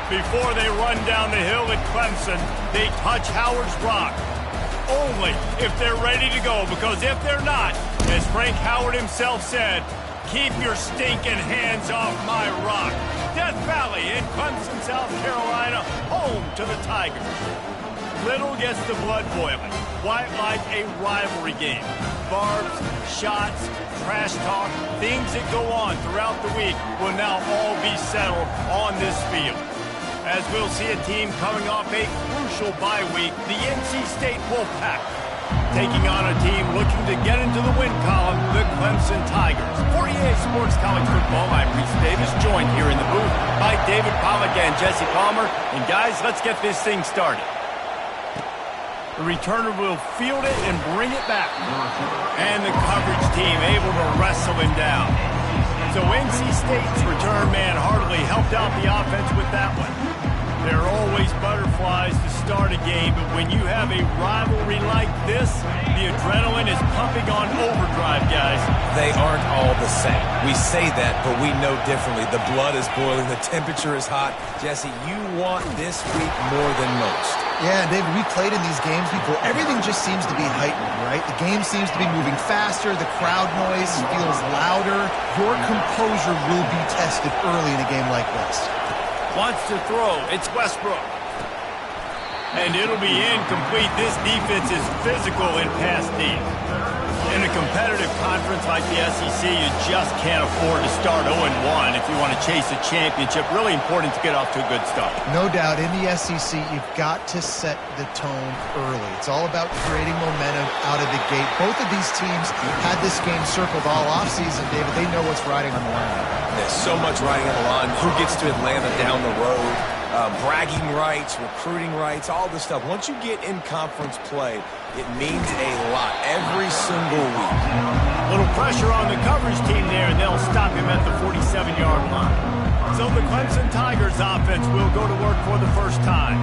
Before they run down the hill at Clemson, they touch Howard's rock. Only if they're ready to go, because if they're not, as Frank Howard himself said, keep your stinking hands off my rock. Death Valley in Clemson, South Carolina, home to the Tigers. Little gets the blood boiling. Quite like a rivalry game. Barbs, shots, trash talk, things that go on throughout the week will now all be settled on this field. As we'll see a team coming off a crucial bye week, the NC State Wolfpack, taking on a team looking to get into the win column, the Clemson Tigers. For EA Sports College Football, I'm Reese Davis, joined here in the booth by David Pollack and Jesse Palmer. And guys, let's get this thing started. The returner will field it and bring it back. And the coverage team able to wrestle him down. So NC State's return man hardly helped out the offense with that one. There are always butterflies to start a game, but when you have a rivalry like this, the adrenaline is pumping on overdrive, guys. They aren't all the same. We say that, but we know differently. The blood is boiling. The temperature is hot. Jesse, you want this week more than most. Yeah, David, we played in these games before. Everything just seems to be heightened, right? The game seems to be moving faster. The crowd noise feels louder. Your composure will be tested early in a game like this. Wants to throw. It's Westbrook. And it'll be incomplete. This defense is physical in pass deep. In a competitive conference like the SEC, you just can't afford to start 0-1 if you want to chase a championship. Really important to get off to a good start. No doubt, in the SEC, you've got to set the tone early. It's all about creating momentum out of the gate. Both of these teams had this game circled all offseason, David. They know what's riding on the line. There's so much riding on the line. Who gets to Atlanta down the road? Bragging rights, recruiting rights, all this stuff. Once you get in conference play, it means a lot every single week. Little pressure on the coverage team there, and they'll stop him at the 47-yard line. So the Clemson Tigers offense will go to work for the first time.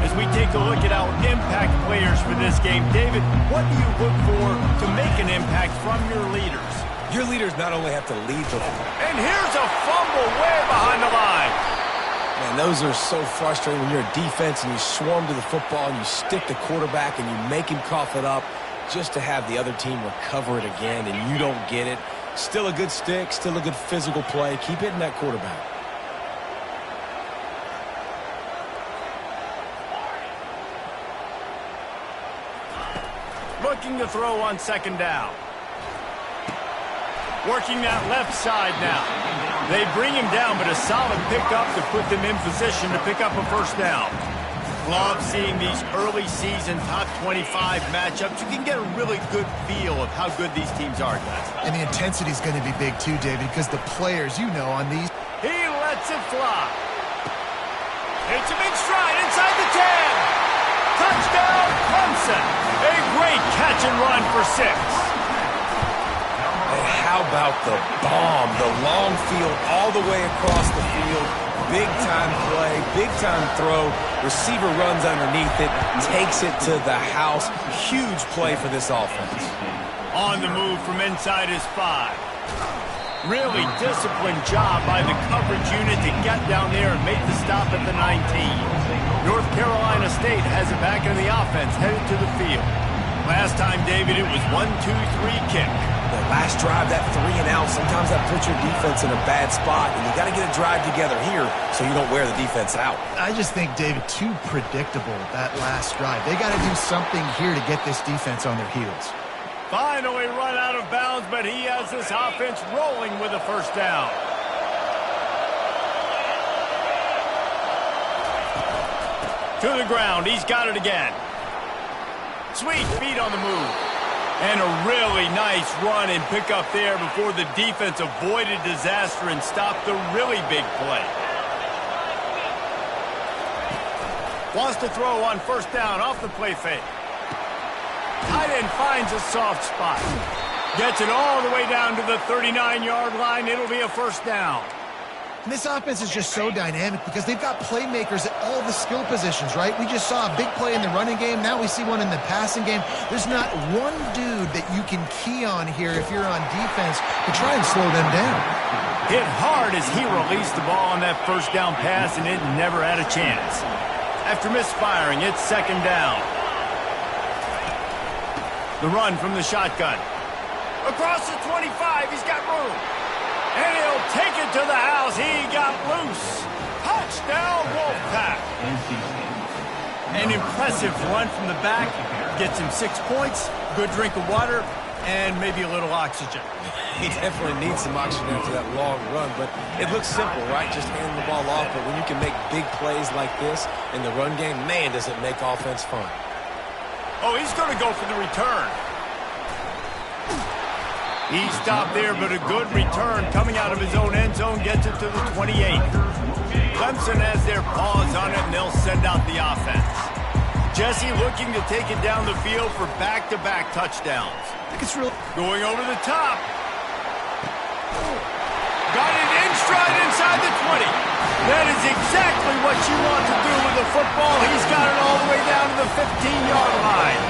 As we take a look at our impact players for this game, David, what do you look for to make an impact from your leaders? Your leaders not only have to lead the football. And here's a fumble way behind the line. Man, those are so frustrating when you're a defense and you swarm to the football and you stick the quarterback and you make him cough it up just to have the other team recover it again and you don't get it. Still a good stick, still a good physical play. Keep hitting that quarterback. Looking to throw on second down. Working that left side now. They bring him down, but a solid pickup to put them in position to pick up a first down. Love seeing these early season top 25 matchups. You can get a really good feel of how good these teams are, guys. And the intensity is going to be big too, David, because the players, you know, on these... He lets it fly. It's a big stride inside the 10. Touchdown, Clemson. A great catch and run for 6. And how about the bomb, the long field all the way across the field, big-time play, big-time throw, receiver runs underneath it, takes it to the house, huge play for this offense. On the move from inside his 5. Really disciplined job by the coverage unit to get down there and make the stop at the 19. North Carolina State has it back in the offense, headed to the field. Last time, David, it was 1-2-3 kick. The last drive, that 3 and out, sometimes that puts your defense in a bad spot, and you got to get a drive together here so you don't wear the defense out. I just think, David, too predictable, that last drive. They got to do something here to get this defense on their heels. Finally run out of bounds, but he has this offense rolling with a first down. To the ground, he's got it again. Sweet feet on the move. And a really nice run and pick up there before the defense avoided disaster and stopped the really big play. Wants to throw on first down off the play fake. Tight end finds a soft spot. Gets it all the way down to the 39-yard line. It'll be a first down. And this offense is just so dynamic because they've got playmakers at all the skill positions, right? We just saw a big play in the running game. Now we see one in the passing game. There's not one dude that you can key on here if you're on defense to try and slow them down. Hit hard as he released the ball on that first down pass, and it never had a chance. After misfiring, it's second down. The run from the shotgun. Across the 25, he's got room. And he'll take it to the house. He got loose. Touchdown, Wolfpack. An impressive run from the back. Gets him 6 points, good drink of water, and maybe a little oxygen. He definitely needs some oxygen after that long run, but it looks simple, right? Just hand the ball off, but when you can make big plays like this in the run game, man, does it make offense fun. Oh, he's going to go for the return. He stopped there, but a good return coming out of his own end zone gets it to the 28. Clemson has their paws on it, and they'll send out the offense. Jesse looking to take it down the field for back-to-back touchdowns. Going over the top. Got it in stride inside the 20. That is exactly what you want to do with the football. He's got it all the way down to the 15-yard line.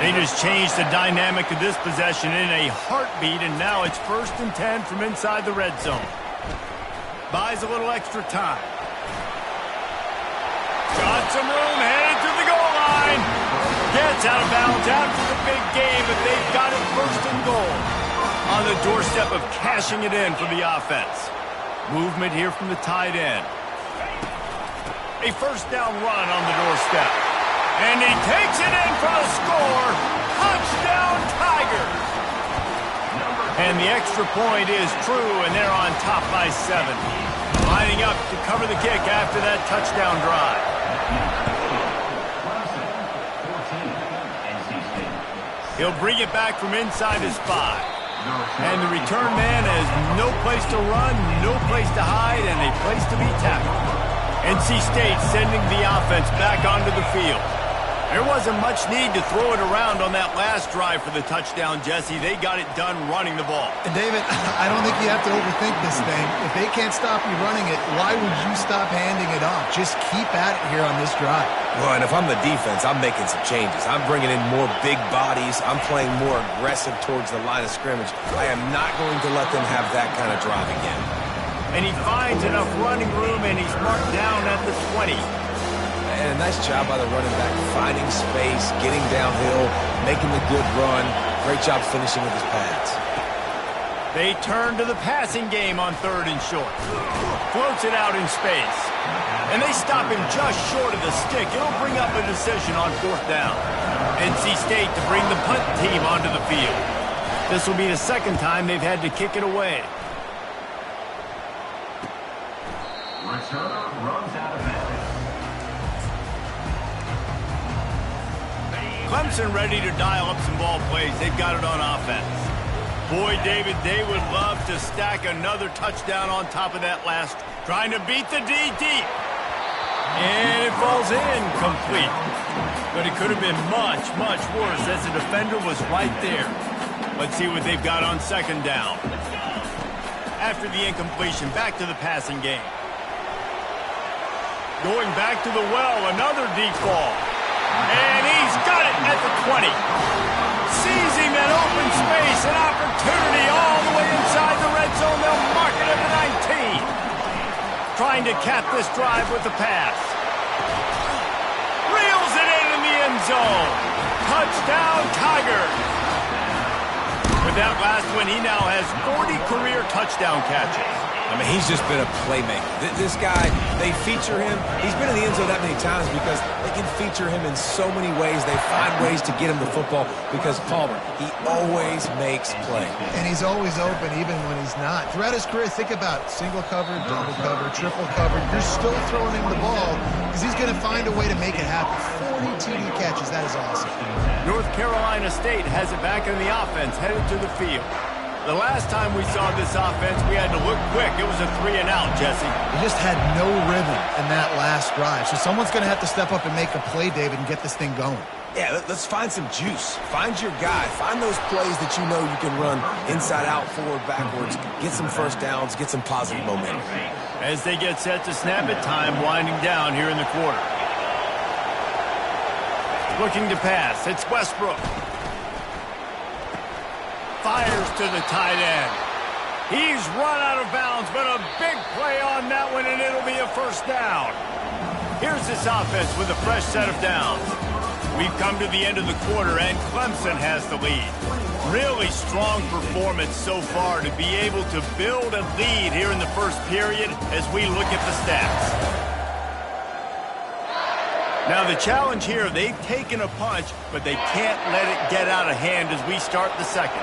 They just changed the dynamic of this possession in a heartbeat, and now it's 1st and 10 from inside the red zone. Buys a little extra time. Got some room, headed to the goal line. Gets out of bounds after the big game, but they've got it 1st and goal. On the doorstep of cashing it in for the offense. Movement here from the tight end. A 1st down run on the doorstep. And he takes it in for a score. Touchdown, Tigers. And the extra point is true, and they're on top by 7. Lining up to cover the kick after that touchdown drive. He'll bring it back from inside his 5. And the return man has no place to run, no place to hide, and a place to be tackled. NC State sending the offense back onto the field. There wasn't much need to throw it around on that last drive for the touchdown, Jesse. They got it done running the ball. And, David, I don't think you have to overthink this thing. If they can't stop you running it, why would you stop handing it off? Just keep at it here on this drive. Well, and if I'm the defense, I'm making some changes. I'm bringing in more big bodies. I'm playing more aggressive towards the line of scrimmage. I am not going to let them have that kind of drive again. And he finds enough running room, and he's marked down at the 20. And a nice job by the running back, finding space, getting downhill, making the good run. Great job finishing with his pads. They turn to the passing game on 3rd and short. Floats it out in space. And they stop him just short of the stick. It'll bring up a decision on 4th down. NC State to bring the punt team onto the field. This will be the 2nd time they've had to kick it away. Returner runs out of bounds. Clemson ready to dial up some ball plays. They've got it on offense. Boy, David, they would love to stack another touchdown on top of that last. Trying to beat the D deep. And it falls in complete. But it could have been much, much worse as the defender was right there. Let's see what they've got on 2nd down. After the incompletion, back to the passing game. Going back to the well, another deep ball. And he's got it at the 20. Sees him in open space, an opportunity all the way inside the red zone. They'll mark it at the 19. Trying to cap this drive with the pass. Reels it in the end zone. Touchdown, Tigers. With that last one, he now has 40 career touchdown catches. I mean, he's just been a playmaker. This guy, they feature him. He's been in the end zone that many times because they can feature him in so many ways. They find ways to get him the football because Palmer, he always makes play. And he's always open even when he's not. Throughout his career, think about single cover, double cover, triple cover. You're still throwing him the ball because he's going to find a way to make it happen. 40 TD catches. That is awesome. North Carolina State has it back in the offense, headed to the field. The last time we saw this offense, we had to look quick. It was a 3-and-out, Jesse. They just had no rhythm in that last drive. So someone's going to have to step up and make a play, David, and get this thing going. Yeah, let's find some juice. Find your guy. Find those plays that you know you can run inside out, forward, backwards. Get some 1st downs. Get some positive momentum. As they get set to snap it, time winding down here in the quarter. Looking to pass. It's Westbrook. Fires to the tight end. He's run out of bounds, but a big play on that one, and it'll be a first down. Here's this offense with a fresh set of downs. We've come to the end of the quarter, and Clemson has the lead. Really strong performance so far to be able to build a lead here in the first period as we look at the stats. Now the challenge here, they've taken a punch, but they can't let it get out of hand as we start the second.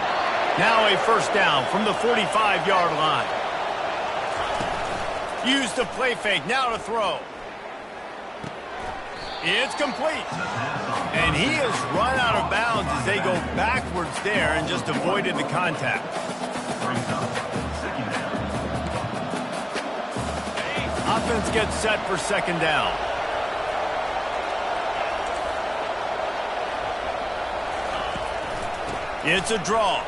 Now a first down from the 45-yard line. Use the play fake, now to throw. It's complete. And he has run out of bounds as they go backwards there and just avoided the contact. Offense gets set for second down. It's a draw.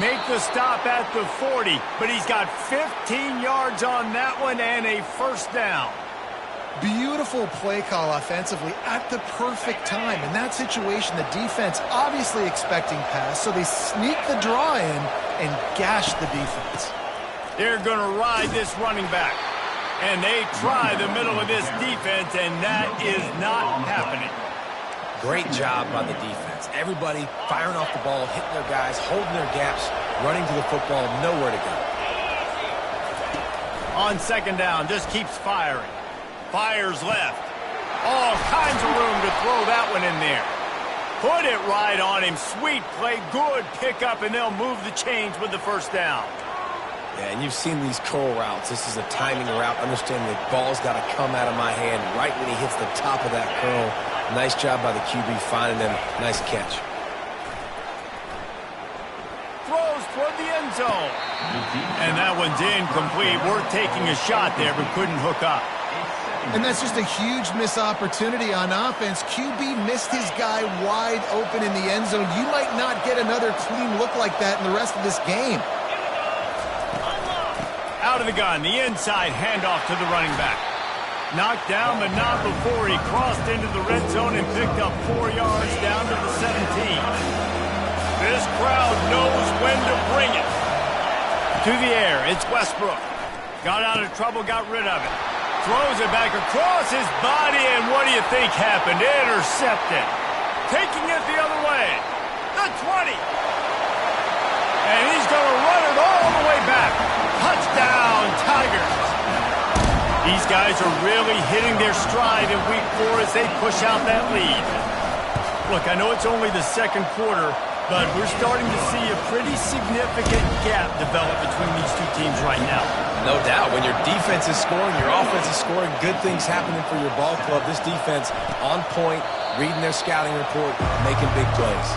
Make the stop at the 40, but he's got 15 yards on that one and a first down. Beautiful play call offensively at the perfect time. In that situation, the defense obviously expecting pass, so they sneak the draw in and gash the defense. They're going to ride this running back, and they try the middle of this defense, and that is not happening. Great job by the defense. Everybody firing off the ball, hitting their guys, holding their gaps, running to the football, nowhere to go. On second down, just keeps firing. Fires left. All kinds of room to throw that one in there. Put it right on him. Sweet play, good pickup, and they'll move the chains with the first down. Yeah, and you've seen these curl routes. This is a timing route. Understand the ball's got to come out of my hand right when he hits the top of that curl. Nice job by the QB finding him. Nice catch. Throws toward the end zone. And that one's incomplete. We're taking a shot there, but couldn't hook up. And that's just a huge missed opportunity on offense. QB missed his guy wide open in the end zone. You might not get another clean look like that in the rest of this game. Out of the gun, the inside handoff to the running back. Knocked down, but not before he crossed into the red zone and picked up 4 yards down to the 17. This crowd knows when to bring it. To the air, it's Westbrook. Got out of trouble, got rid of it. Throws it back across his body, and what do you think happened? Intercepted. Taking it the other way. The 20. And he's going to run it all the way back. Touchdown, Tigers. These guys are really hitting their stride in week 4 as they push out that lead. Look, I know it's only the second quarter, but we're starting to see a pretty significant gap develop between these two teams right now. No doubt. When your defense is scoring, your offense is scoring, good things happening for your ball club. This defense on point, reading their scouting report, making big plays.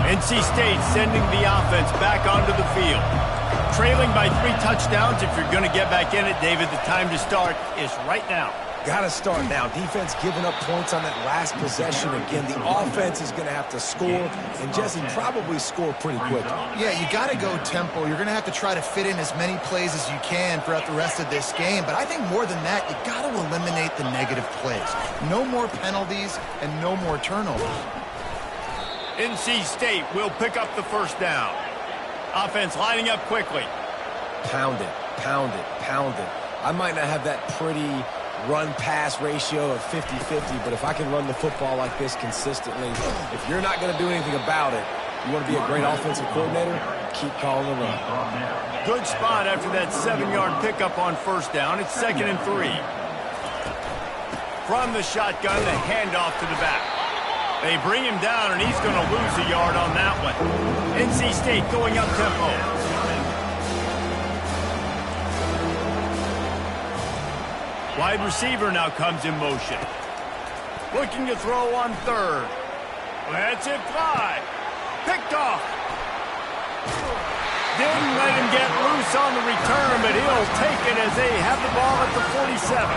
NC State sending the offense back onto the field. Trailing by 3 touchdowns. If you're going to get back in it, David, the time to start is right now. Got to start now. Defense giving up points on that last possession. Again, the offense is going to have to score, and Jesse probably score pretty quick. Yeah, you got to go tempo. You're going to have to try to fit in as many plays as you can throughout the rest of this game. But I think more than that, you got to eliminate the negative plays. No more penalties and no more turnovers. NC State will pick up the first down. Offense lining up quickly. Pound it, pound it, pound it. I might not have that pretty run-pass ratio of 50-50, but if I can run the football like this consistently, if you're not going to do anything about it, you want to be a great offensive coordinator, keep calling the run. Good spot after that 7-yard pickup on first down. It's 2nd and 3. From the shotgun, the handoff to the back. They bring him down, and he's going to lose a yard on that one. NC State going up tempo. Wide receiver now comes in motion. Looking to throw on 3rd. Lets it fly. Picked off. Didn't let him get loose on the return, but he'll take it as they have the ball at the 47.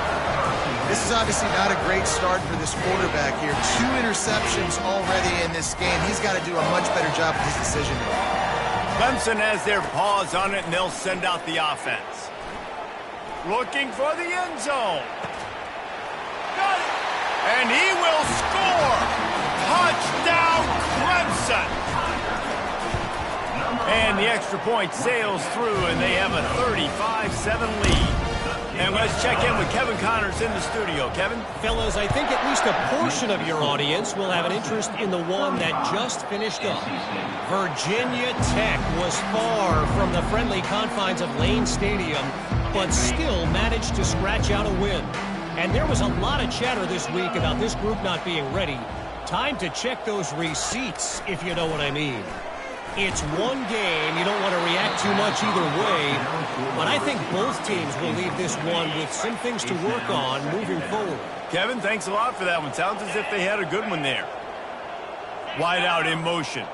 This is obviously not a great start for this quarterback here. 2 interceptions already in this game. He's got to do a much better job with his decision making. Clemson has their paws on it, and they'll send out the offense. Looking for the end zone. Got it. And he will score. Touchdown, Clemson. And the extra point sails through, and they have a 35-7 lead. And let's check in with Kevin Connors in the studio. Kevin? Fellas, I think at least a portion of your audience will have an interest in the one that just finished up. Virginia Tech was far from the friendly confines of Lane Stadium, but still managed to scratch out a win. And there was a lot of chatter this week about this group not being ready. Time to check those receipts, if you know what I mean. It's one game. You don't want to react too much either way. But I think both teams will leave this one with some things to work on moving forward. Kevin, thanks a lot for that one. Sounds as if they had a good one there. Wide out in motion.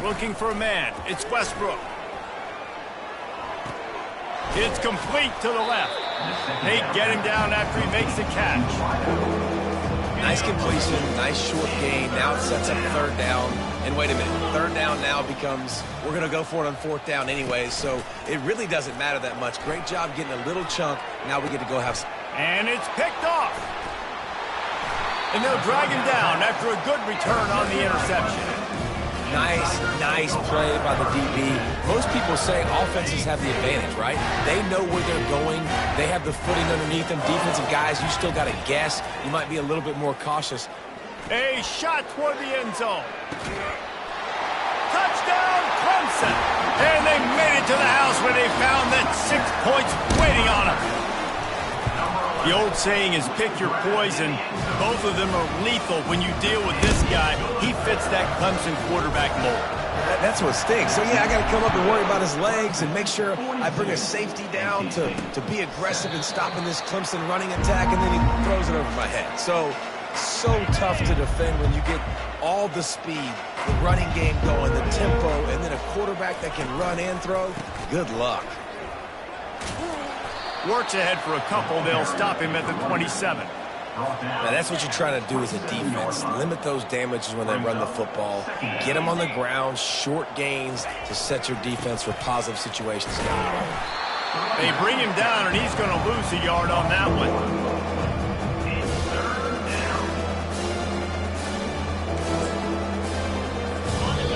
Looking for a man. It's Westbrook. It's complete to the left. They get him down after he makes the catch. Nice completion, nice short gain. Now it sets up third down. And wait a minute, third down now becomes, we're going to go for it on fourth down anyway, so it really doesn't matter that much. Great job getting a little chunk. Now we get to go have some. And it's picked off. And they'll drag him down after a good return on the interception. Nice play by the DB. Most people say offenses have the advantage, right? They know where they're going. They have the footing underneath them. Defensive guys, you still got to guess. You might be a little bit more cautious. A shot toward the end zone. Touchdown, Clemson. And they made it to the house where they found that 6 points waiting on them. The old saying is pick your poison. Both of them are lethal when you deal with this guy. He fits that Clemson quarterback mold. That's what stinks. So, yeah, I got to come up and worry about his legs and make sure I bring a safety down to be aggressive in stopping this Clemson running attack, and then he throws it over my head. So tough to defend when you get all the speed, the running game going, the tempo, and then a quarterback that can run and throw. Good luck. Works ahead for a couple. They'll stop him at the 27. Now, that's what you're trying to do as a defense. Limit those damages when they run the football. Get them on the ground, short gains to set your defense for positive situations down the road. They bring him down, and he's going to lose a yard on that one.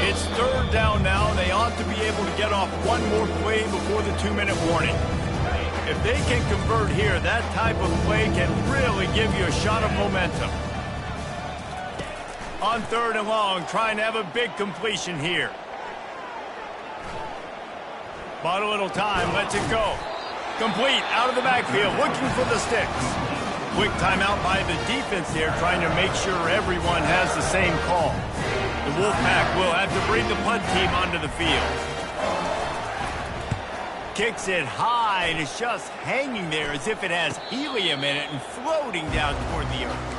It's third down now. They ought to be able to get off one more play before the 2-minute warning. If they can convert here, that type of play can really give you a shot of momentum. On third and long, trying to have a big completion here. Bought a little time, lets it go. Complete, out of the backfield, looking for the sticks. Quick timeout by the defense there, trying to make sure everyone has the same call. The Wolfpack will have to bring the punt team onto the field. Kicks it high, and it's just hanging there as if it has helium in it and floating down toward the earth.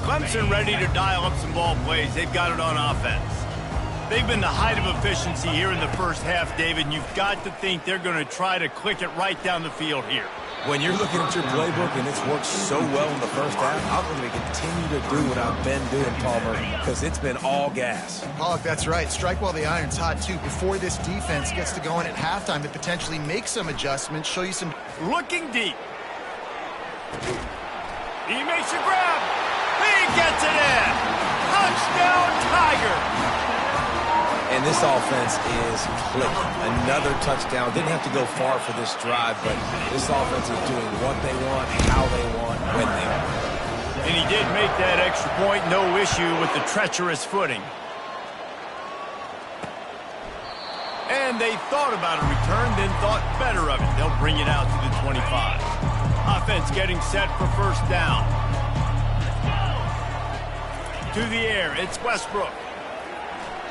Clemson ready to dial up some ball plays. They've got it on offense. They've been the height of efficiency here in the first half, David, and you've got to think they're going to try to click it right down the field here. When you're looking at your playbook and it's worked so well in the first half, I'm going to continue to do what I've been doing, Palmer, because it's been all gas. Pollock, that's right. Strike while the iron's hot, too. Before this defense gets to going at halftime to potentially make some adjustments, show you some... Looking deep. He makes a grab. He gets it in. Touchdown, Tiger. And this offense is clicking. Another touchdown. Didn't have to go far for this drive, but this offense is doing what they want, how they want, when they want. And he did make that extra point. No issue with the treacherous footing. And they thought about a return, then thought better of it. They'll bring it out to the 25. Offense getting set for first down. To the air, it's Westbrook.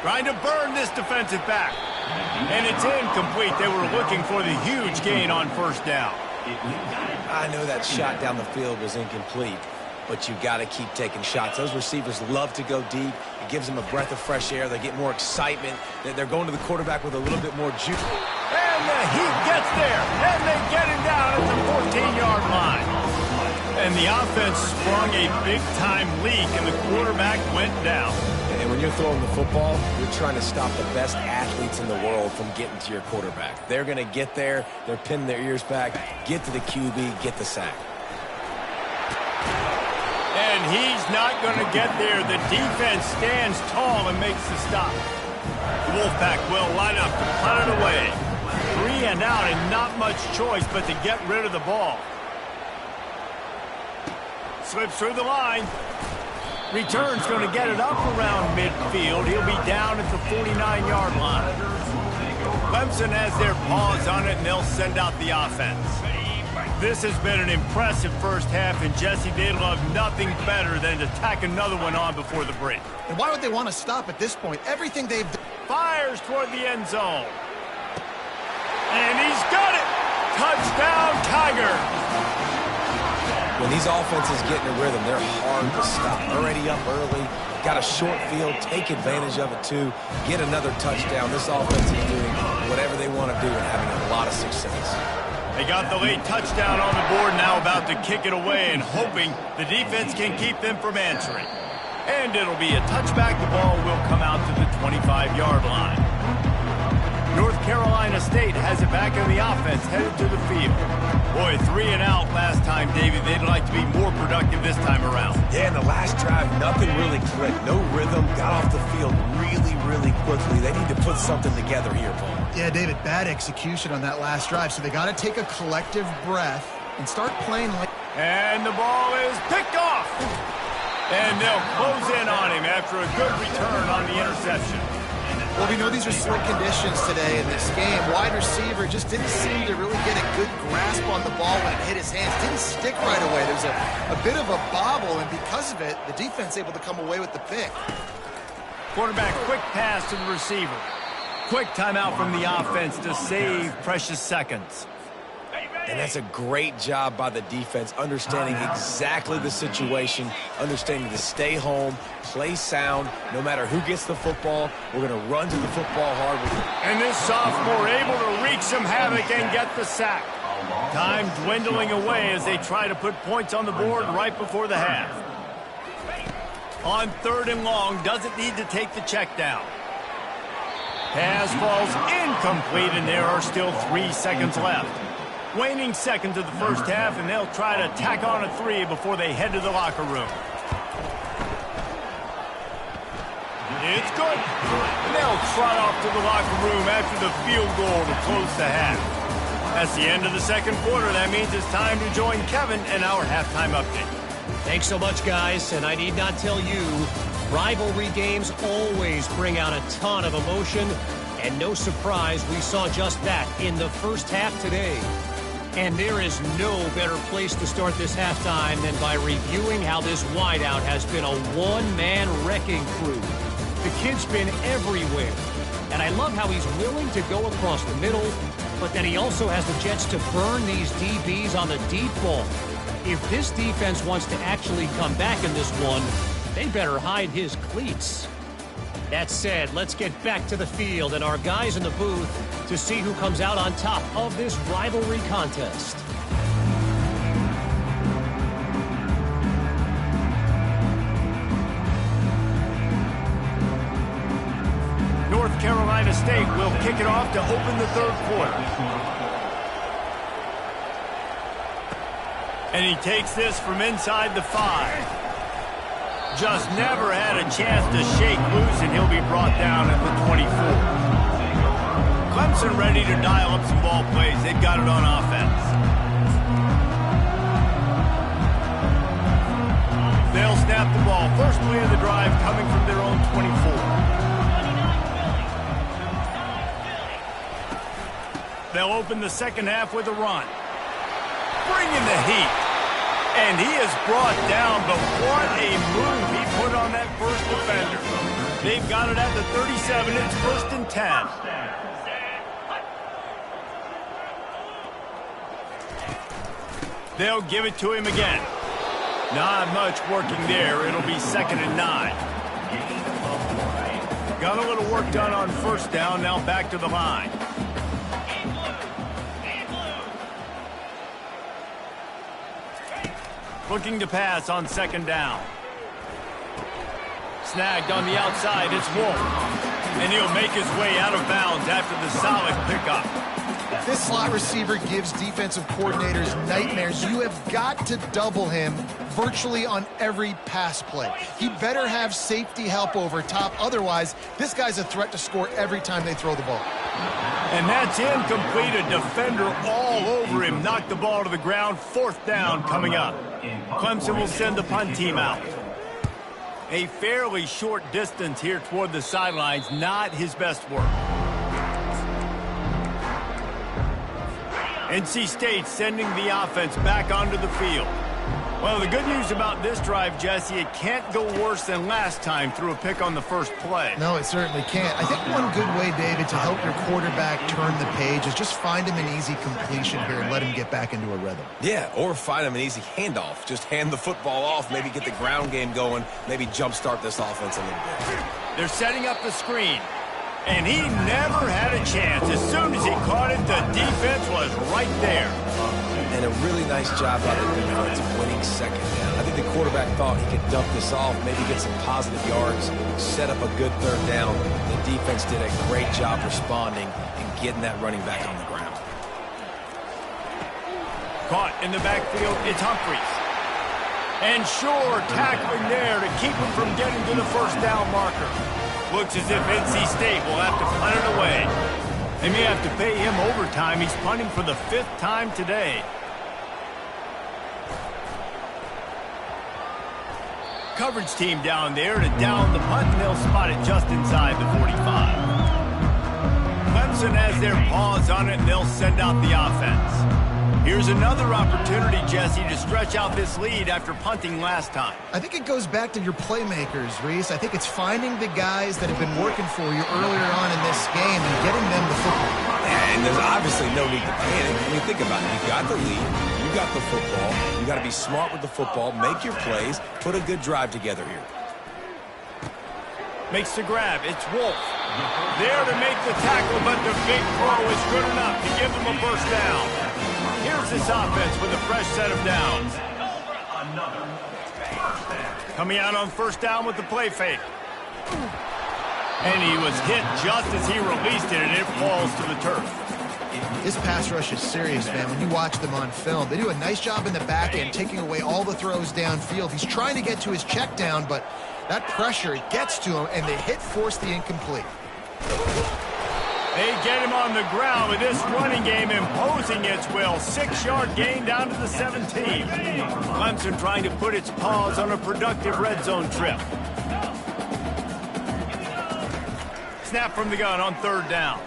Trying to burn this defensive back. And it's incomplete. They were looking for the huge gain on first down. I know that shot down the field was incomplete, but you got to keep taking shots. Those receivers love to go deep. It gives them a breath of fresh air. They get more excitement. They're going to the quarterback with a little bit more juice. And the heat gets there, and they get him down at the 14-yard line. And the offense sprung a big-time leak, and the quarterback went down. And when you're throwing the football, you're trying to stop the best athletes in the world from getting to your quarterback. They're going to get there. They're pinning their ears back, get to the QB, get the sack. And he's not going to get there. The defense stands tall and makes the stop. The Wolfpack will line up to punt it away. 3 and out, and not much choice but to get rid of the ball. Slips through the line. Return's going to get it up around midfield. He'll be down at the 49-yard line. Clemson has their paws on it, and they'll send out the offense. This has been an impressive first half, and Jesse, they'd love nothing better than to tack another one on before the break. And why would they want to stop at this point? Everything they've done. Fires toward the end zone. And he's got it! Touchdown, Tiger! When these offenses get in a rhythm, they're hard to stop. Already up early, got a short field, take advantage of it too, get another touchdown. This offense is doing whatever they want to do and having a lot of success. They got the late touchdown on the board, now about to kick it away and hoping the defense can keep them from answering. And it'll be a touchback. The ball will come out to the 25-yard line. North Carolina State has it back in the offense, headed to the field. Boy, 3 and out last time, David. They'd like to be more productive this time around. Yeah, in the last drive, nothing really clicked. No rhythm, got off the field really quickly. They need to put something together here, Paul. Yeah, David, bad execution on that last drive, so they got to take a collective breath and start playing like... And the ball is picked off. And they'll close in on him after a good return on the interception. Well, we know these are slick conditions today in this game. Wide receiver just didn't seem to really get a good grasp on the ball when it hit his hands. Didn't stick right away. There's a bit of a bobble, and because of it, the defense able to come away with the pick. Quarterback, quick pass to the receiver. Quick timeout from the offense to save precious seconds. And that's a great job by the defense, understanding exactly the situation, understanding to stay home, play sound. No matter who gets the football, we're going to run to the football hard with it. And this sophomore able to wreak some havoc and get the sack. Time dwindling away as they try to put points on the board right before the half. On 3rd and long, doesn't need to take the check down. Pass falls incomplete, and there are still 3 seconds left. Waning seconds of the first half, and they'll try to tack on a 3 before they head to the locker room. It's good. And they'll trot off to the locker room after the field goal to close the half. That's the end of the second quarter. That means it's time to join Kevin in our halftime update. Thanks so much, guys, and I need not tell you, rivalry games always bring out a ton of emotion, and no surprise, we saw just that in the first half today. And there is no better place to start this halftime than by reviewing how this wideout has been a one-man wrecking crew. The kid's been everywhere, and I love how he's willing to go across the middle, but then he also has the jets to burn these DBs on the deep ball. If this defense wants to actually come back in this one, they better hide his cleats. That said, let's get back to the field and our guys in the booth to see who comes out on top of this rivalry contest. North Carolina State will kick it off to open the 3rd quarter. And he takes this from inside the 5. Just never had a chance to shake loose, and he'll be brought down at the 24. Clemson ready to dial up some ball plays. They've got it on offense. They'll snap the ball. First play of the drive coming from their own 24. They'll open the second half with a run. Bringing the heat. And he is brought down, but what a move he put on that first defender. They've got it at the 37. It's 1st and 10. They'll give it to him again. Not much working there. It'll be 2nd and 9. Got a little work done on first down. Now back to the line. Looking to pass on 2nd down. Snagged on the outside. It's Wolf. And he'll make his way out of bounds after the solid pickup. This slot receiver gives defensive coordinators nightmares. You have got to double him virtually on every pass play. He better have safety help over top. Otherwise, this guy's a threat to score every time they throw the ball. And that's incomplete. A defender all over him. Knocked the ball to the ground. 4th down coming up. Clemson will send the punt team out. A fairly short distance here toward the sidelines. Not his best work. NC State sending the offense back onto the field. Well, the good news about this drive, Jesse, it can't go worse than last time through a pick on the first play. No, it certainly can't. I think one good way, David, to help your quarterback turn the page is just find him an easy completion here and let him get back into a rhythm. Yeah, or find him an easy handoff. Just hand the football off, maybe get the ground game going, maybe jumpstart this offense a little bit. They're setting up the screen. And he never had a chance. As soon as he caught it, the defense was right there. And a really nice job by the defense winning 2nd down. I think the quarterback thought he could dump this off, maybe get some positive yards, set up a good 3rd down. The defense did a great job responding and getting that running back on the ground. Caught in the backfield, it's Humphries. And sure, tackling there to keep him from getting to the 1st down marker. Looks as if NC State will have to punt it away. They may have to pay him overtime. He's punting for the 5th time today. Coverage team down there to down the punt, and they'll spot it just inside the 45. Clemson has their paws on it, and they'll send out the offense. Here's another opportunity, Jesse, to stretch out this lead after punting last time. I think it goes back to your playmakers, Reese. I think it's finding the guys that have been working for you earlier on in this game and getting them the football. And there's obviously no need to panic. I mean, think about it. You got the lead. You got the football. You got to be smart with the football. Make your plays. Put a good drive together here. Makes the grab. It's Wolf. There to make the tackle, but the big throw is good enough to give them a 1st down. Here's this offense with a fresh set of downs. Coming out on 1st down with the play fake. And he was hit just as he released it, and it falls to the turf. This pass rush is serious, man. When you watch them on film, they do a nice job in the back end, taking away all the throws downfield. He's trying to get to his check down, but that pressure gets to him, and the hit forced the incomplete. They get him on the ground with this running game imposing its will. 6-yard gain down to the 17. Clemson trying to put its paws on a productive red zone trip. Snap from the gun on 3rd down.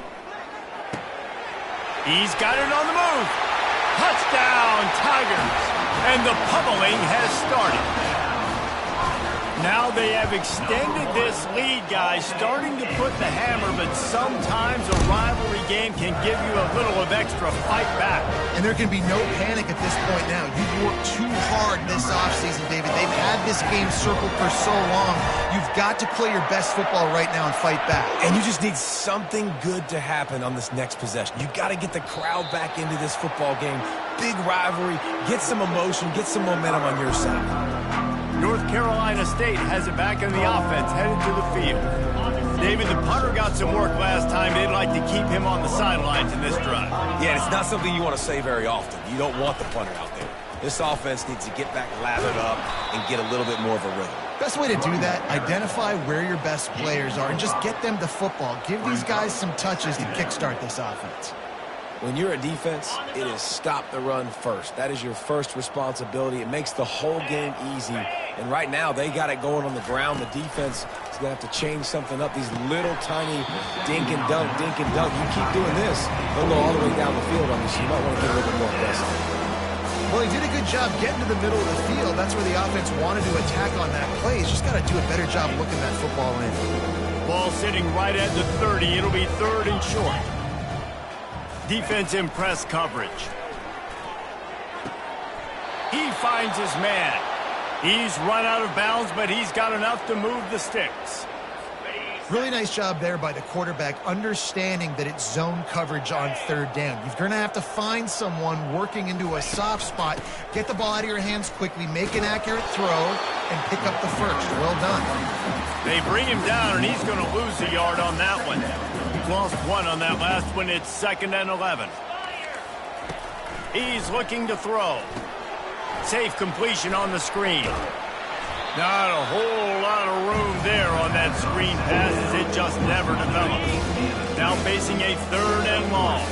He's got it on the move. Touchdown, Tigers. And the pummeling has started. Now they have extended this lead, guys, starting to put the hammer, but sometimes a rivalry game can give you a little of extra fight back. And there can be no panic at this point now. You've worked too hard this offseason, David. They've had this game circled for so long. You've got to play your best football right now and fight back. And you just need something good to happen on this next possession. You got to get the crowd back into this football game. Big rivalry. Get some emotion. Get some momentum on your side. North Carolina State has it back in the offense, headed to the field. David, the punter got some work last time. They'd like to keep him on the sidelines in this drive. Yeah, it's not something you want to say very often. You don't want the punter out there. This offense needs to get back lathered up and get a little bit more of a rhythm. Best way to do that, identify where your best players are and just get them the football. Give these guys some touches to kickstart this offense. When you're a defense, it is stop the run first. That is your first responsibility. It makes the whole game easy. And right now, they got it going on the ground. The defense is going to have to change something up. These little tiny dink and dunk, dink and dunk. You keep doing this, they'll go all the way down the field on you, so you might want to get a little bit more aggressive. Well, he did a good job getting to the middle of the field. That's where the offense wanted to attack on that play. He's just got to do a better job looking that football in. Ball sitting right at the 30. It'll be 3rd and short. Defense in press coverage. He finds his man. He's run out of bounds, but he's got enough to move the sticks. Really nice job there by the quarterback, understanding that it's zone coverage on third down. You're going to have to find someone working into a soft spot, get the ball out of your hands quickly, make an accurate throw, and pick up the first. Well done. They bring him down, and he's going to lose a yard on that one. Lost one on that last one. It's 2nd and 11. He's looking to throw. Safe completion on the screen. Not a whole lot of room there on that screen pass as it just never develops. Now facing a 3rd and long.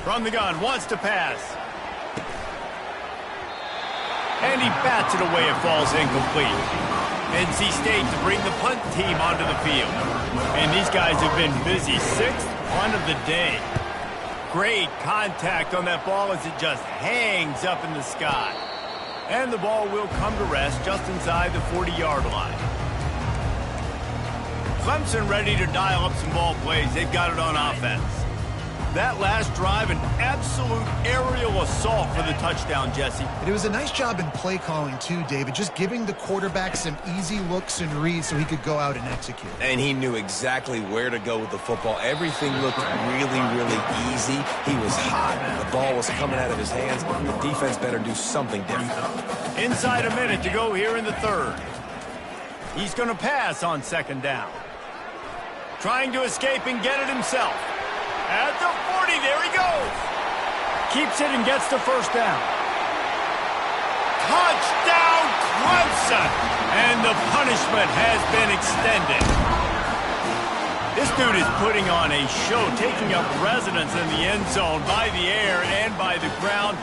From the gun, wants to pass. And he bats it away. It falls incomplete. NC State to bring the punt team onto the field. And these guys have been busy. 6th punt of the day. Great contact on that ball as it just hangs up in the sky. And the ball will come to rest just inside the 40-yard line. Clemson ready to dial up some ball plays. They've got it on offense. That last drive, an absolute aerial assault for the touchdown, Jesse. It was a nice job in play calling too, David, just giving the quarterback some easy looks and reads so he could go out and execute. And he knew exactly where to go with the football. Everything looked really, really easy. He was hot. The ball was coming out of his hands. The defense better do something different. Inside a minute to go here in the 3rd. He's going to pass on 2nd down. Trying to escape and get it himself. At the 40, there he goes. Keeps it and gets the 1st down. Touchdown, Clemson! And the punishment has been extended. This dude is putting on a show, taking up residence in the end zone by the air and by the ground,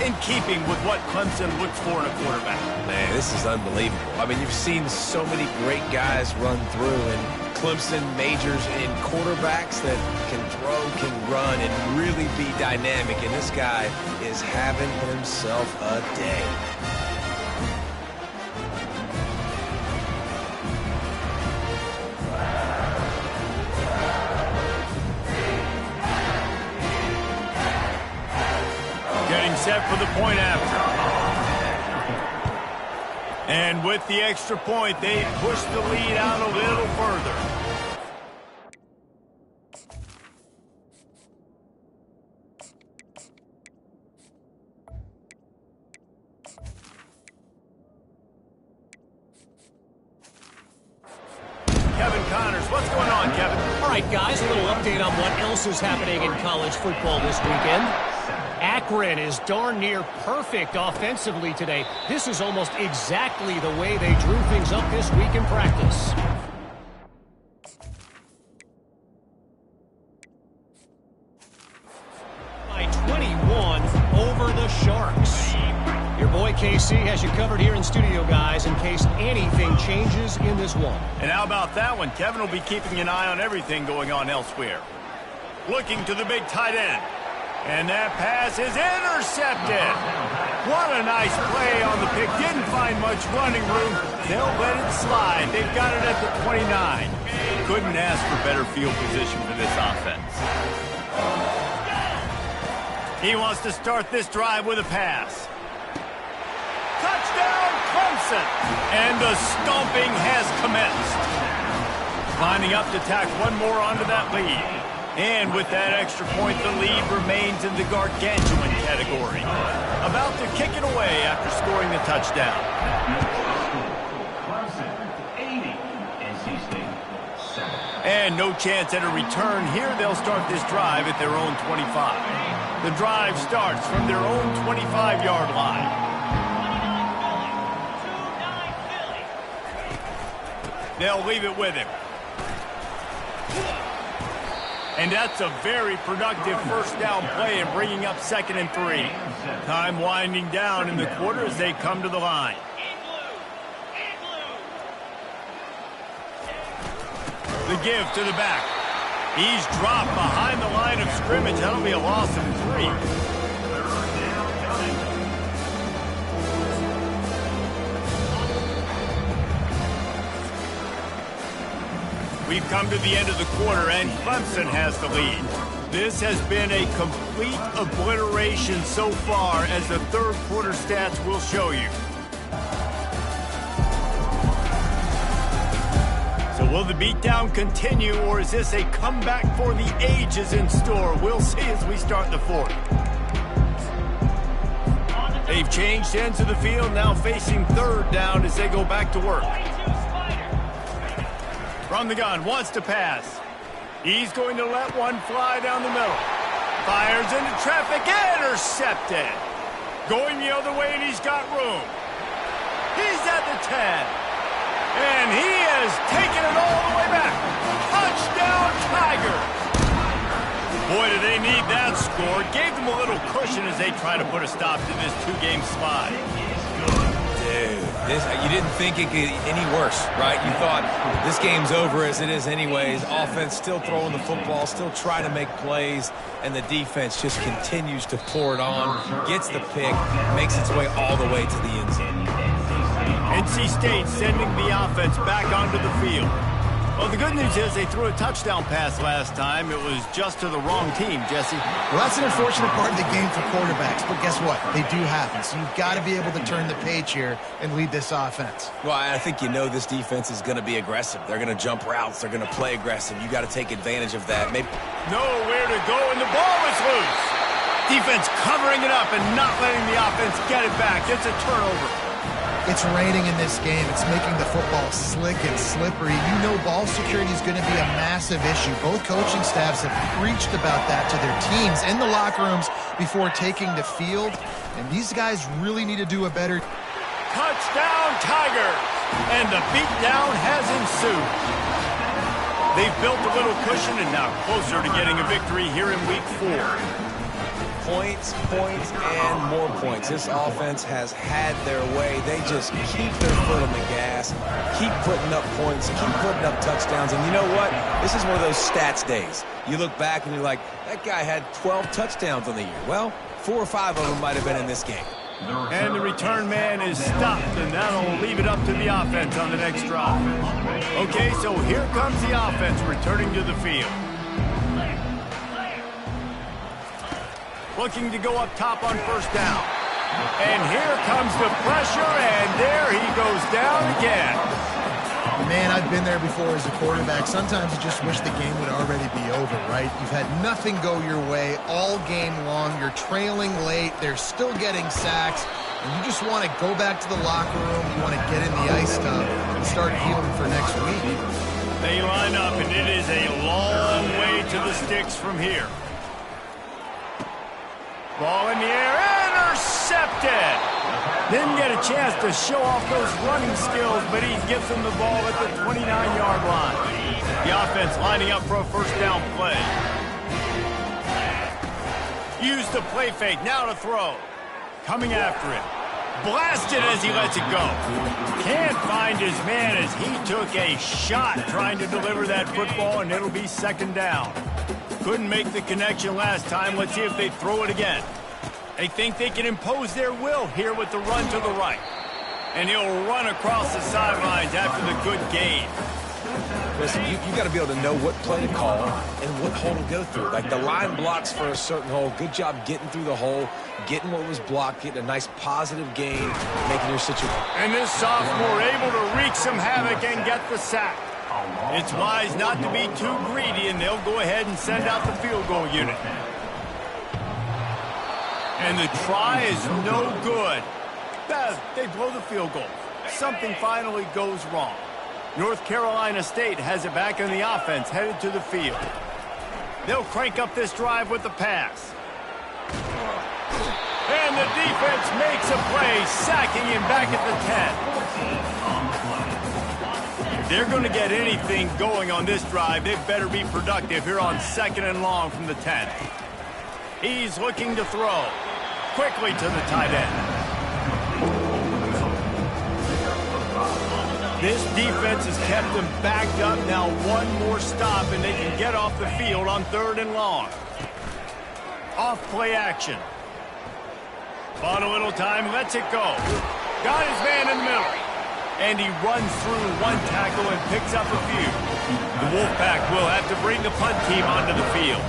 in keeping with what Clemson looks for in a quarterback. Man, this is unbelievable. I mean, you've seen so many great guys run through, and Clemson majors in quarterbacks that can throw, can run, and really be dynamic. And this guy is having himself a day. Getting set for the point after. And with the extra point, they push the lead out a little further. Kevin Connors, what's going on, Kevin? All right, guys, a little update on what else is happening in college football this weekend. Akron is darn near perfect offensively today. This is almost exactly the way they drew things up this week in practice. By 21 over the Sharks. Your boy KC has you covered here in studio, guys, in case anything changes in this one. And how about that one? Kevin will be keeping an eye on everything going on elsewhere. Looking to the big tight end. And that pass is intercepted. What a nice play on the pick. Didn't find much running room. They'll let it slide. They've got it at the 29. Couldn't ask for better field position for this offense. He wants to start this drive with a pass. Touchdown, Clemson! And the stomping has commenced. Lining up to tack one more onto that lead. And with that extra point, the lead remains in the gargantuan category. About to kick it away after scoring the touchdown. Clemson, 80. NC State, 7. And no chance at a return here. They'll start this drive at their own 25. The drive starts from their own 25-yard line. They'll leave it with him. And that's a very productive first down play and bringing up 2nd and 3. Time winding down in the quarter as they come to the line. The give to the back. He's dropped behind the line of scrimmage. That'll be a loss of 3. We've come to the end of the quarter, and Clemson has the lead. This has been a complete obliteration so far, as the third quarter stats will show you. So will the beatdown continue, or is this a comeback for the ages in store? We'll see as we start the fourth. They've changed ends of the field, now facing third down as they go back to work. From the gun, wants to pass. He's going to let one fly down the middle. Fires into traffic, intercepted. Going the other way, and he's got room. He's at the 10. And he has taken it all the way back. Touchdown, Tigers. Boy, do they need that score. Gave them a little cushion as they try to put a stop to this two-game slide. Dude, you didn't think it could get any worse, right? You thought this game's over as it is anyways. Offense still throwing the football, still trying to make plays, and the defense just continues to pour it on, gets the pick, makes its way all the way to the end zone. NC State sending the offense back onto the field. Well, the good news is they threw a touchdown pass last time. It was just to the wrong team, Jesse. Well, that's an unfortunate part of the game for quarterbacks, but guess what? They do happen, so you've got to be able to turn the page here and lead this offense. Well, I think you know this defense is going to be aggressive. They're going to jump routes. They're going to play aggressive. You got to take advantage of that. Maybe nowhere to go, and the ball is loose. Defense covering it up and not letting the offense get it back. It's a turnover. It's raining in this game. It's making the football slick and slippery. You know ball security is going to be a massive issue. Both coaching staffs have preached about that to their teams in the locker rooms before taking the field. And these guys really need to do a better. Touchdown, Tigers! And the beatdown has ensued. They've built a little cushion and now closer to getting a victory here in Week 4. Points, and more points. This offense has had their way. They just keep their foot on the gas, keep putting up points, keep putting up touchdowns. And you know what? This is one of those stats days. You look back and you're like, that guy had 12 touchdowns on the year. Well, 4 or 5 of them might have been in this game. And the return man is stopped, and that'll leave it up to the offense on the next drive. Okay, so here comes the offense returning to the field. Looking to go up top on first down. And here comes the pressure, and there he goes down again. Man, I've been there before as a quarterback. Sometimes you just wish the game would already be over, right? You've had nothing go your way all game long. You're trailing late. They're still getting sacks. And you just want to go back to the locker room. You want to get in the ice tub and start healing for next week. They line up, and it is a long way to the sticks from here. Ball in the air, intercepted! Didn't get a chance to show off those running skills, but he gives them the ball at the 29-yard line. The offense lining up for a first down play. Use the play fake, now to throw. Coming after it. Blasted as he lets it go. Can't find his man as he took a shot trying to deliver that football, and it'll be second down. Couldn't make the connection last time. Let's see if they throw it again. They think they can impose their will here with the run to the right. And he'll run across the sidelines after the good gain. Listen, you got to be able to know what play to call and what hole to go through. Like the line blocks for a certain hole. Good job getting through the hole, getting what was blocked, getting a nice positive gain, making your situation. And this sophomore able to wreak some havoc and get the sack. It's wise not to be too greedy, and they'll go ahead and send out the field goal unit. And the try is no good. They blow the field goal. Something finally goes wrong. North Carolina State has it back in the offense, headed to the field. They'll crank up this drive with the pass. And the defense makes a play, sacking him back at the 10. If they're going to get anything going on this drive, they better be productive here on 2nd and long from the 10. He's looking to throw. Quickly to the tight end. This defense has kept them backed up. Now one more stop, and they can get off the field on 3rd and long. Off play action. Bought a little time, lets it go. Got his man in the middle. And he runs through one tackle and picks up a few. The Wolfpack will have to bring the punt team onto the field.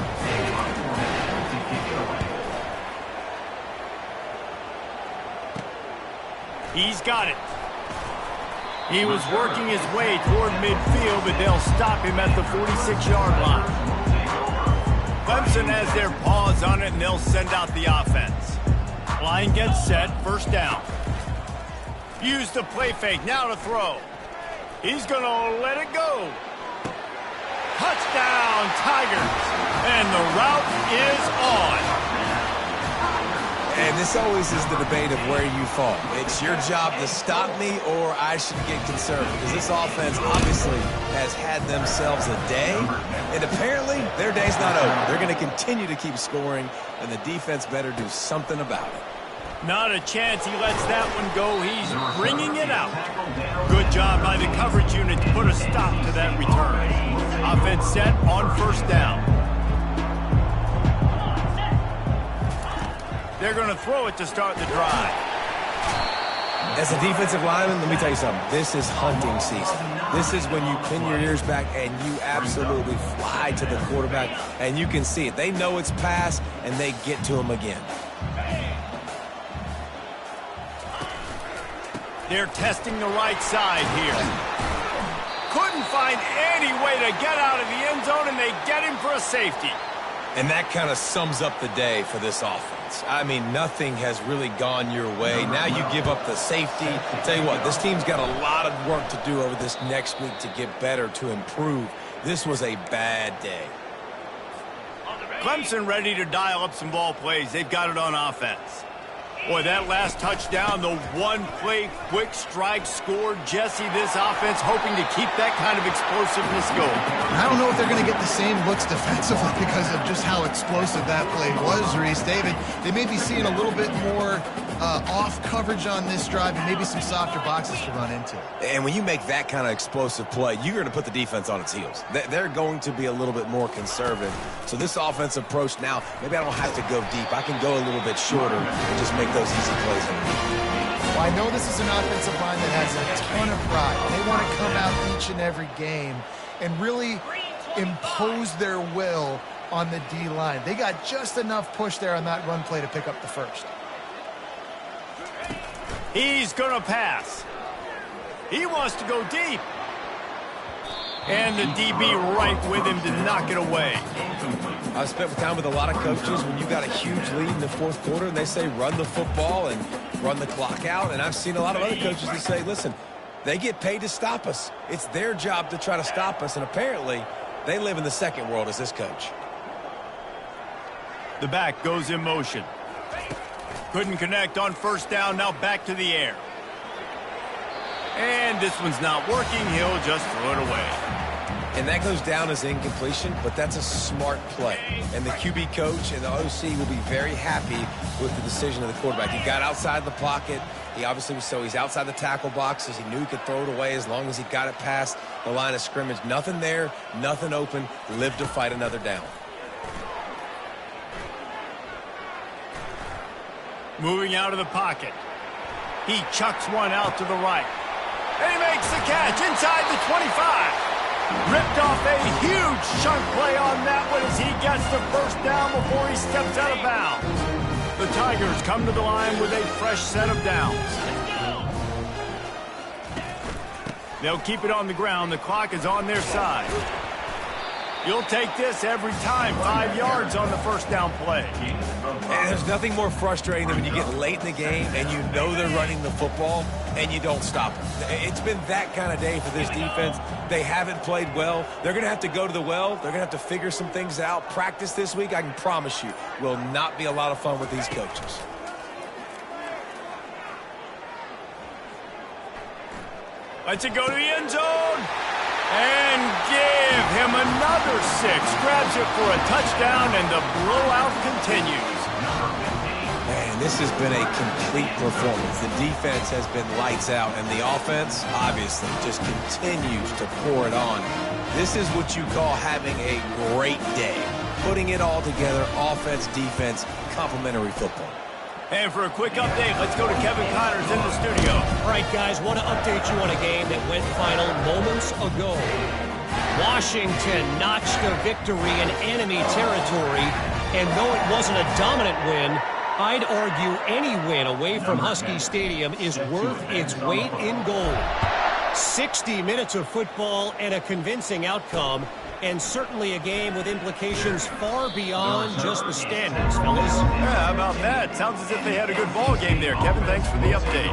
He's got it. He was working his way toward midfield, but they'll stop him at the 46-yard line. Clemson has their paws on it, and they'll send out the offense. Line gets set, first down. Use the play fake, now to throw. He's going to let it go. Touchdown, Tigers. And the route is on. And this always is the debate of where you fall. It's your job to stop me, or I should get concerned, because this offense obviously has had themselves a day, and apparently their day's not over. They're going to continue to keep scoring, and the defense better do something about it. Not a chance he lets that one go. He's bringing it out. Good job by the coverage unit to put a stop to that return. Offense set on first down. They're going to throw it to start the drive. As a defensive lineman, let me tell you something. This is hunting season. This is when you pin your ears back and you absolutely fly to the quarterback, and you can see it. They know it's pass, and they get to him again. They're testing the right side here. Couldn't find any way to get out of the end zone, and they get him for a safety. And that kind of sums up the day for this offense. I mean, nothing has really gone your way. Now you give up the safety. Tell you what, this team's got a lot of work to do over this next week to get better, to improve. This was a bad day. Clemson ready to dial up some ball plays. They've got it on offense. Boy, that last touchdown, the one-play quick strike scored. Jesse, this offense hoping to keep that kind of explosiveness going. I don't know if they're going to get the same looks defensively because of just how explosive that play was, Reese. David, they may be seeing a little bit more off coverage on this drive and maybe some softer boxes to run into. And when you make that kind of explosive play, you're going to put the defense on its heels. They're going to be a little bit more conservative. So this offensive approach now, maybe I don't have to go deep. I can go a little bit shorter and just make those easy plays. Well, I know this is an offensive line that has a ton of pride. They want to come out each and every game and really impose their will on the D-line. They got just enough push there on that run play to pick up the first. He's going to pass. He wants to go deep. And the DB right with him to knock it away. I've spent time with a lot of coaches when you got a huge lead in the fourth quarter and they say run the football and run the clock out. And I've seen a lot of other coaches that say, listen, they get paid to stop us. It's their job to try to stop us. And apparently they live in the second world as this coach. The back goes in motion. Couldn't connect on first down. Now back to the air. And this one's not working. He'll just throw it away. And that goes down as incompletion, but that's a smart play. And the QB coach and the OC will be very happy with the decision of the quarterback. He got outside the pocket. He obviously was so he's outside the tackle boxes. He knew he could throw it away as long as he got it past the line of scrimmage. Nothing there, nothing open. Live to fight another down. Moving out of the pocket. He chucks one out to the right. And he makes the catch inside the 25. Ripped off a huge chunk play on that one as he gets the first down before he steps out of bounds. The Tigers come to the line with a fresh set of downs. They'll keep it on the ground. The clock is on their side. You'll take this every time. 5 yards on the first down play. And there's nothing more frustrating than when you get late in the game and you know they're running the football and you don't stop them. It's been that kind of day for this defense. They haven't played well. They're going to have to go to the well. They're going to have to figure some things out. Practice this week, I can promise you, will not be a lot of fun with these coaches. Let's it go to the end zone. And give him another 6. Grabs it for a touchdown, and the blowout continues. Man, this has been a complete performance. The defense has been lights out, and the offense, obviously, just continues to pour it on. This is what you call having a great day. Putting it all together, offense, defense, complementary football. And for a quick update, let's go to Kevin Connors in the studio. All right, guys, want to update you on a game that went final moments ago. Washington notched a victory in enemy territory, and though it wasn't a dominant win, I'd argue any win away from Husky Stadium is worth its weight in gold. 60 minutes of football and a convincing outcome, and certainly a game with implications far beyond just the standings, fellas. Yeah, how about that? Sounds as if they had a good ball game there. Kevin, thanks for the update.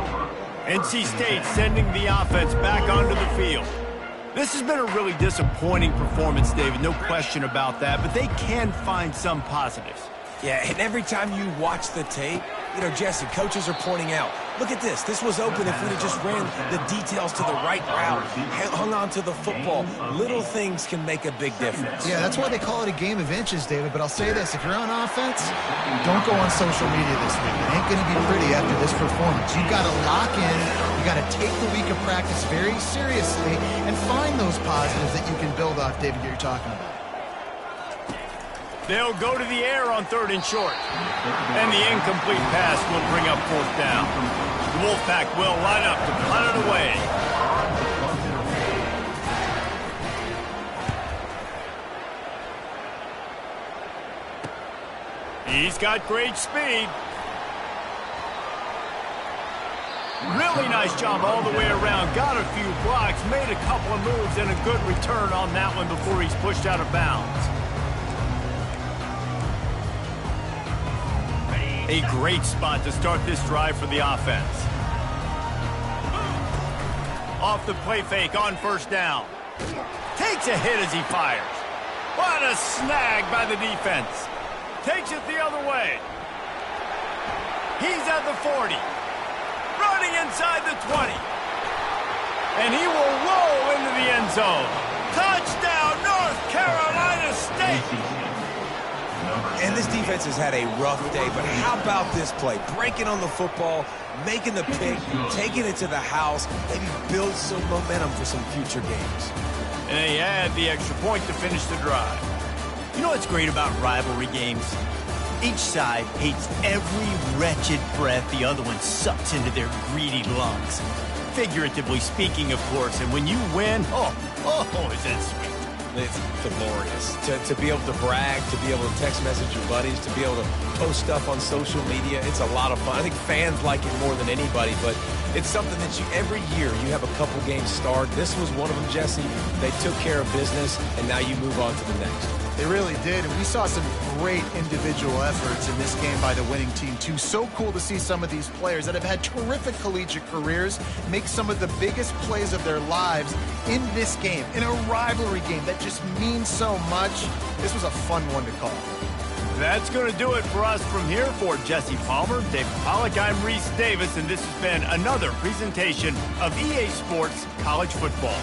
NC State sending the offense back onto the field. This has been a really disappointing performance, David, no question about that, but they can find some positives. Yeah, and every time you watch the tape, you know, Jesse, coaches are pointing out, look at this. This was open if we'd have just ran the details to the right route, hung on to the football. Little things can make a big difference. Yeah, that's why they call it a game of inches, David. But I'll say this, if you're on offense, don't go on social media this week. It ain't going to be pretty after this performance. You've got to lock in. You got to take the week of practice very seriously and find those positives that you can build off, David, that you're talking about. They'll go to the air on 3rd and short. And the incomplete pass will bring up 4th down. The Wolfpack will line up to punt it away. He's got great speed. Really nice job all the way around. Got a few blocks, made a couple of moves, and a good return on that one before he's pushed out of bounds. A great spot to start this drive for the offense. Off the play fake on 1st down. Takes a hit as he fires. What a snag by the defense. Takes it the other way. He's at the 40. Running inside the 20. And he will roll into the end zone. Touchdown, North Carolina State. And this defense has had a rough day, but how about this play? Breaking on the football, making the pick, taking it to the house, maybe build some momentum for some future games. And they add the extra point to finish the drive. You know what's great about rivalry games? Each side hates every wretched breath the other one sucks into their greedy lungs. Figuratively speaking, of course, and when you win, is that sweet. It's glorious to be able to brag, to be able to text message your buddies, to be able to post stuff on social media. It's a lot of fun. I think fans like it more than anybody, but it's something that every year you have a couple games start. This was one of them, Jesse. They took care of business, and now you move on to the next. They really did, and we saw some great individual efforts in this game by the winning team, too. So cool to see some of these players that have had terrific collegiate careers make some of the biggest plays of their lives in this game, in a rivalry game that just means so much. This was a fun one to call. That's going to do it for us from here. For Jesse Palmer, David Pollack, I'm Reese Davis, and this has been another presentation of EA Sports College Football.